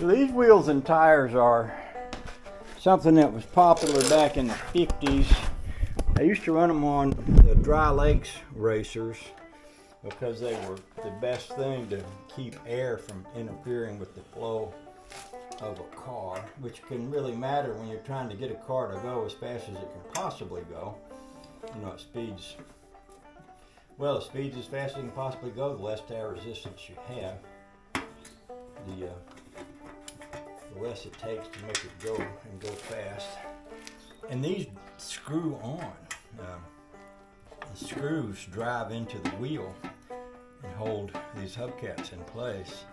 So these wheels and tires are something that was popular back in the 50s. I used to run them on the dry lakes racers because they were the best thing to keep air from interfering with the flow of a car, which can really matter when you're trying to get a car to go as fast as it can possibly go. You know, it speeds as fast as it can possibly go, the less tire resistance you have, the less it takes to make it go and go fast. And these screw on. The screws drive into the wheel and hold these hubcaps in place.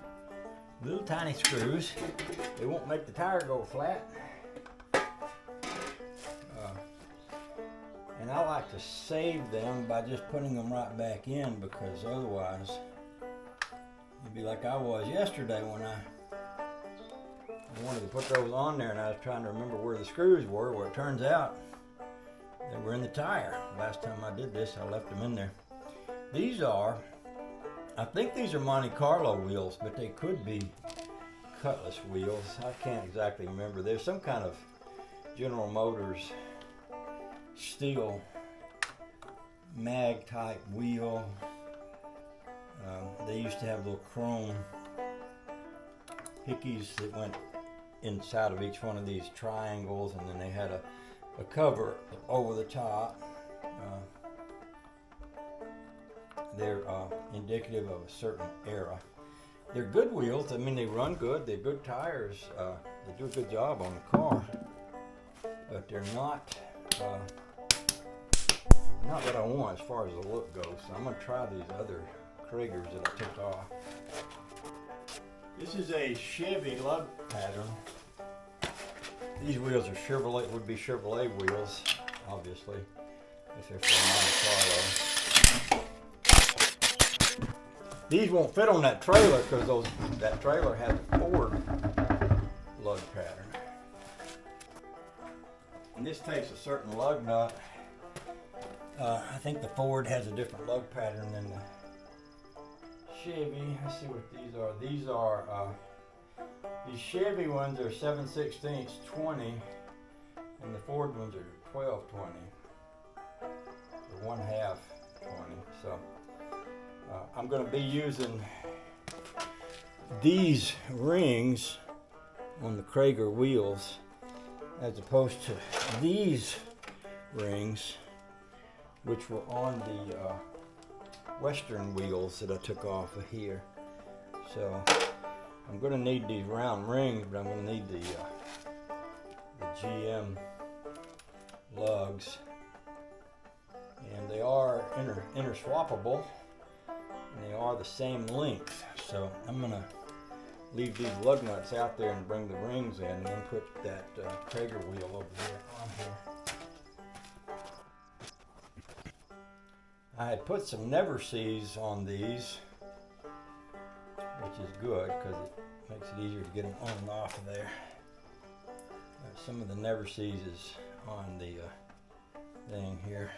Little tiny screws. They won't make the tire go flat. And I like to save them by just putting them right back in, because otherwise you'd be like I was yesterday when I wanted to put those on there and I was trying to remember where the screws were. Well, it turns out they were in the tire. Last time I did this, I left them in there. I think these are Monte Carlo wheels, but they could be Cutlass wheels. I can't exactly remember. There's some kind of General Motors steel mag type wheel. They used to have little chrome hickeys that went inside of each one of these triangles, and then they had a cover over the top. They're indicative of a certain era. They're good wheels. I mean, they run good. They're good tires. They do a good job on the car, but they're not what I want as far as the look goes. So I'm going to try these other Cragars that I took off. This is a Chevy lug pattern. These wheels are would be Chevrolet wheels, obviously, if they're from Monte Carlo. These won't fit on that trailer because that trailer has a Ford lug pattern. And this takes a certain lug nut. I think the Ford has a different lug pattern than the Chevy. Let's see what these are. These Chevy ones are 7/16 20, and the Ford ones are 12/20. Or 1/2 20. So I'm going to be using these rings on the Cragar wheels as opposed to these rings, which were on the Western wheels that I took off of here. So I'm going to need these round rings, but I'm going to need the GM lugs, and they are interswappable, and they are the same length. So I'm going to leave these lug nuts out there and bring the rings in, and then put that Cragar wheel over there on here. I had put some Never Sees on these, which is good because it makes it easier to get them on and off of there. Some of the Never Sees is on the thing here.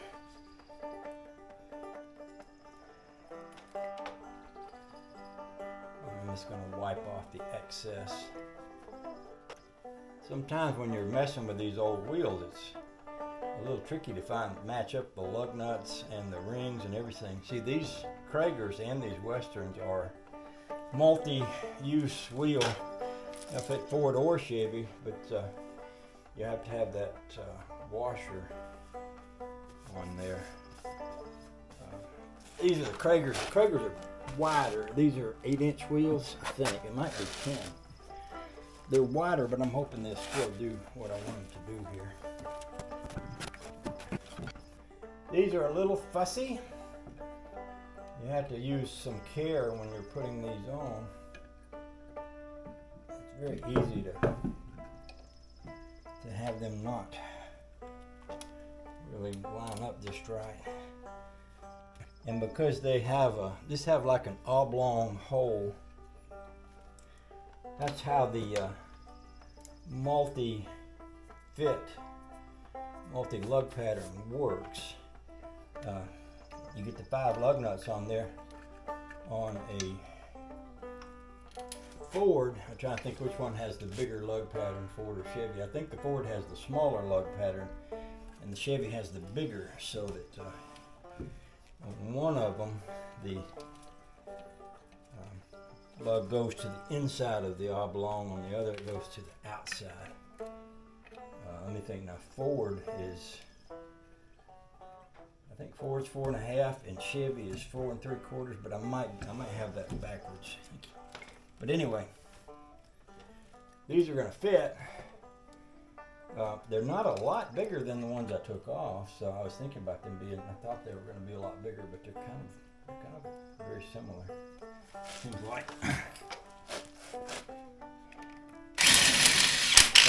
I'm just going to wipe off the excess. Sometimes when you're messing with these old wheels, it's a little tricky to match up the lug nuts and the rings and everything. See, these Cragars and these Westerns are multi-use wheel. They'll fit Ford or Chevy, but you have to have that washer on there. These are the Cragars. The Cragars are wider. These are 8-inch wheels, I think. It might be 10. They're wider, but I'm hoping they'll still do what I want them to do here. These are a little fussy. You have to use some care when you're putting these on. It's very easy to have them not really line up just right. And because they have like an oblong hole, that's how the multi-lug pattern works. You get the 5 lug nuts on there on a Ford, I'm trying to think which one has the bigger lug pattern, Ford or Chevy. I think the Ford has the smaller lug pattern and the Chevy has the bigger, so that on one of them the lug goes to the inside of the oblong, on the other it goes to the outside. Let me think now. Ford is, I think Ford's 4.5 and Chevy is 4 3/4, but I might have that backwards. But anyway, these are going to fit. They're not a lot bigger than the ones I took off, so I was thinking about them being, I thought they were going to be a lot bigger, but they're kind of very similar. Seems like.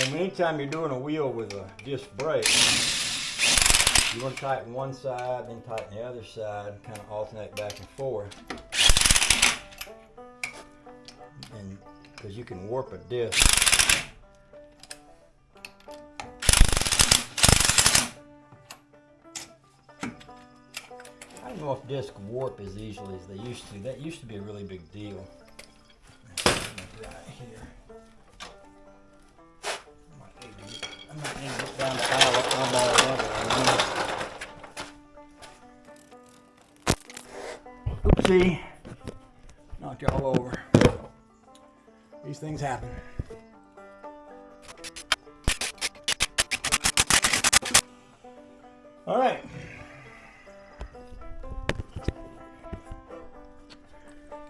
And anytime you're doing a wheel with a disc brake, you want to tighten one side, then tighten the other side, kind of alternate back and forth. And because you can warp a disc. I don't know if discs warp as easily as they used to. That used to be a really big deal. Right here. I might need to get down the aisle up on that level. Oopsie. Knocked y'all over. These things happen. All right.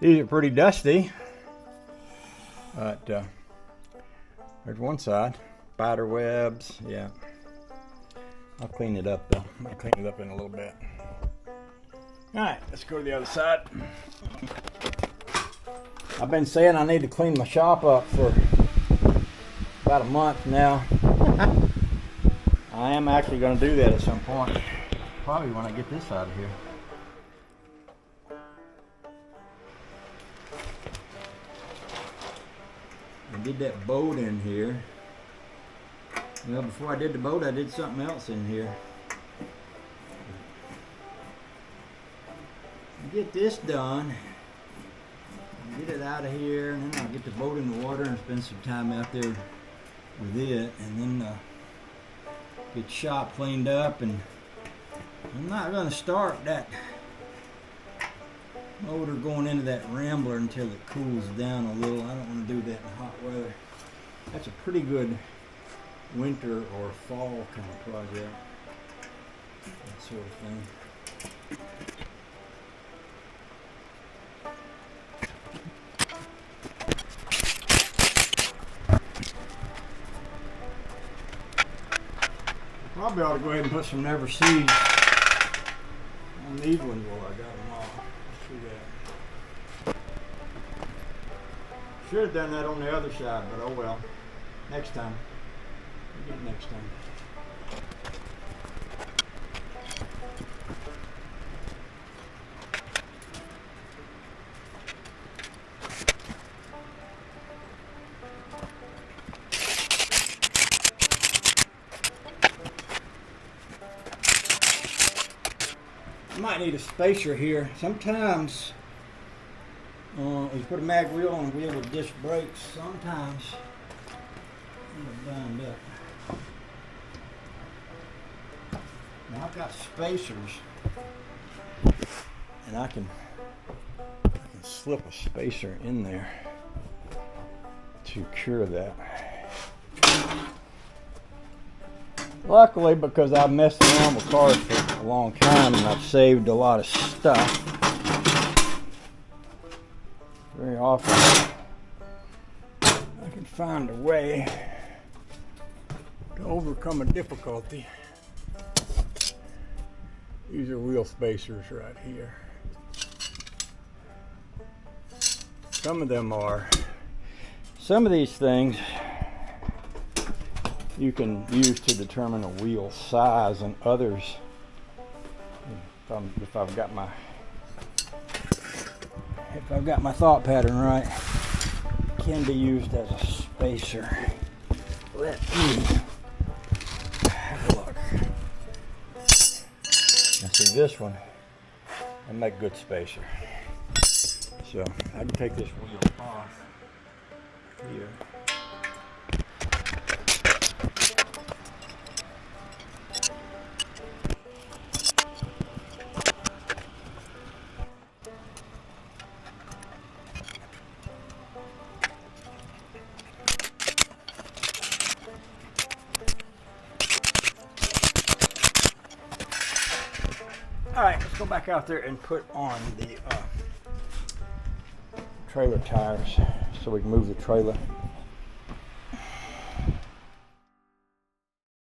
These are pretty dusty, but there's one side. Spider webs, yeah. I'll clean it up though. I'm gonna clean it up in a little bit. All right, let's go to the other side. I've been saying I need to clean my shop up for about a month now. I am actually going to do that at some point. Probably when I get this out of here. I did that boat in here. Well, before I did the boat, I did something else in here. Get this done. Get it out of here, and then I'll get the boat in the water and spend some time out there with it, and then get the shop cleaned up. And I'm not going to start that motor going into that Rambler until it cools down a little. I don't want to do that in hot weather. That's a pretty good winter or fall kind of project, that sort of thing. Probably ought to go ahead and put some Never Seeds on these ones while I got them off. Let's do that. Should have done that on the other side, but oh well. Next time. We'll get it next time. Might need a spacer here. Sometimes you put a mag wheel on a wheel with disc brakes. Sometimes it'll bind up. Now I've got spacers, and I can slip a spacer in there to cure that. Luckily, because I've messed around with cars for a long time and I've saved a lot of stuff, very often I can find a way to overcome a difficulty. These are wheel spacers right here. Some of these things you can use to determine a wheel size, and others, if I've got my thought pattern right, can be used as a spacer. Let me have a look. Now see this one, I make good spacer. So I can take this wheel off. here. All right, let's go back out there and put on the trailer tires so we can move the trailer.